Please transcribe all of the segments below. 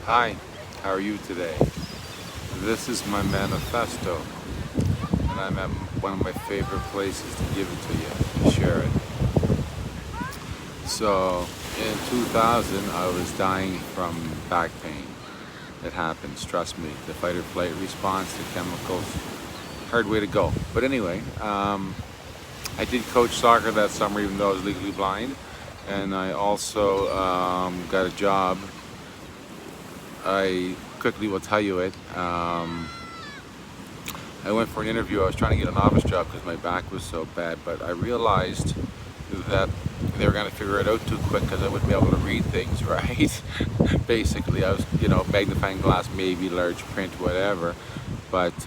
Hi, how are you today? This is my manifesto, and I'm at one of my favorite places to give it to you, to share it. So, in 2000, I was dying from back pain. It happens, trust me. The fight or flight response to chemicals, hard way to go. But anyway, I did coach soccer that summer, even though I was legally blind, and I also got a job. I quickly will tell you it. I went for an interview. I was trying to get an office job because my back was so bad, but I realized that they were going to figure it out too quick because I wouldn't be able to read things right. Basically, I was, magnifying glass, maybe large print, whatever. But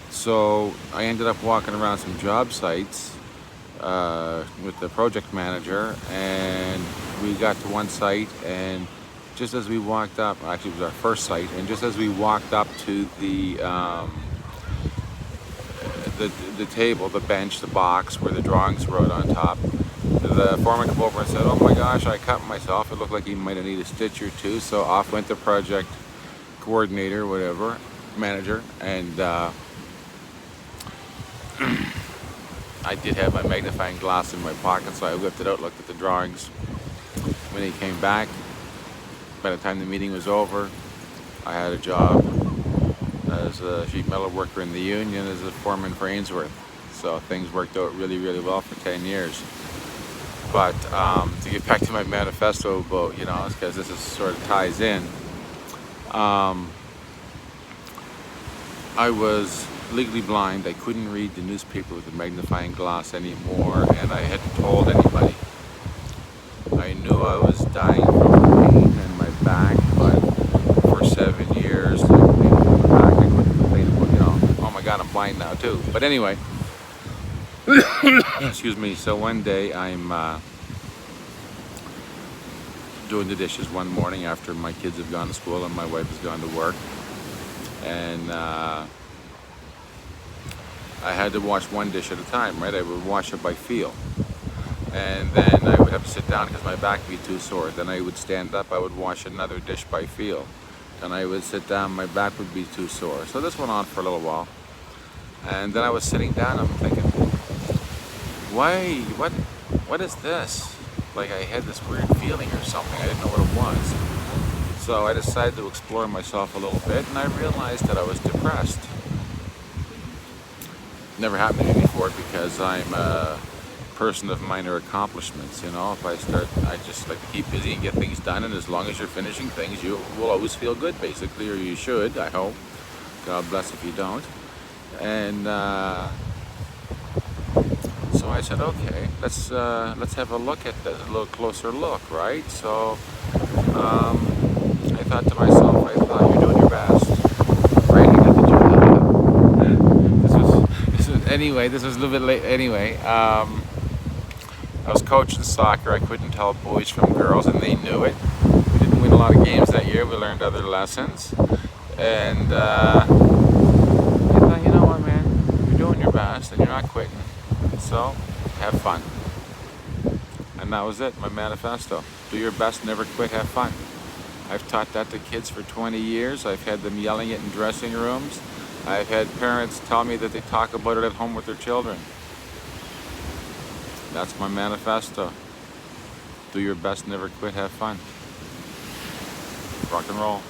so I ended up walking around some job sites with the project manager, and we got to one site, and just as we walked up, actually it was our first site, and just as we walked up to the table, the bench, the box where the drawings wrote on top, the foreman came over and said, "Oh my gosh, I cut myself. It looked like he might have needed a stitch or two." So off went the project coordinator, whatever, manager, and I did have my magnifying glass in my pocket, so I whipped it out, looked at the drawings. When he came back, by the time the meeting was over, I had a job as a sheet metal worker in the union as a foreman for Ainsworth. So things worked out really, really well for 10 years. But to get back to my manifesto about, because this is sort of ties in, I was legally blind. I couldn't read the newspaper with a magnifying glass anymore, and I hadn't told anybody. I knew I was dying from pain in my back, but for 7 years, like, pain in my back, I couldn't complain about, oh my God, I'm blind now too. But anyway, excuse me. So one day I'm doing the dishes one morning after my kids have gone to school and my wife has gone to work, and I had to wash one dish at a time, right? I would wash it by feel. And then I would have to sit down because my back would be too sore. Then I would stand up, I would wash another dish by feel. Then I would sit down, my back would be too sore. So this went on for a little while. And then I was sitting down, I'm thinking, what is this? Like I had this weird feeling or something, I didn't know what it was. So I decided to explore myself a little bit, and I realized that I was depressed. Never happened to me before because I'm a person of minor accomplishments. If I just like to keep busy and get things done, and as long as you're finishing things, you will always feel good, basically, or you should, I hope. God bless if you don't. And so I said, okay, let's have a look at this, a little closer look, right? So I thought to myself, you're doing your best, right? You got the job. This was a little bit late. Anyway, I was coaching soccer. I couldn't tell boys from girls, and they knew it. We didn't win a lot of games that year. We learned other lessons, and I thought, you know what, man, you're doing your best, and you're not quitting. So have fun. And that was it. My manifesto: do your best, never quit, have fun. I've taught that to kids for 20 years. I've had them yelling it in dressing rooms. I've had parents tell me that they talk about it at home with their children. That's my manifesto. Do your best, never quit, have fun. Rock and roll.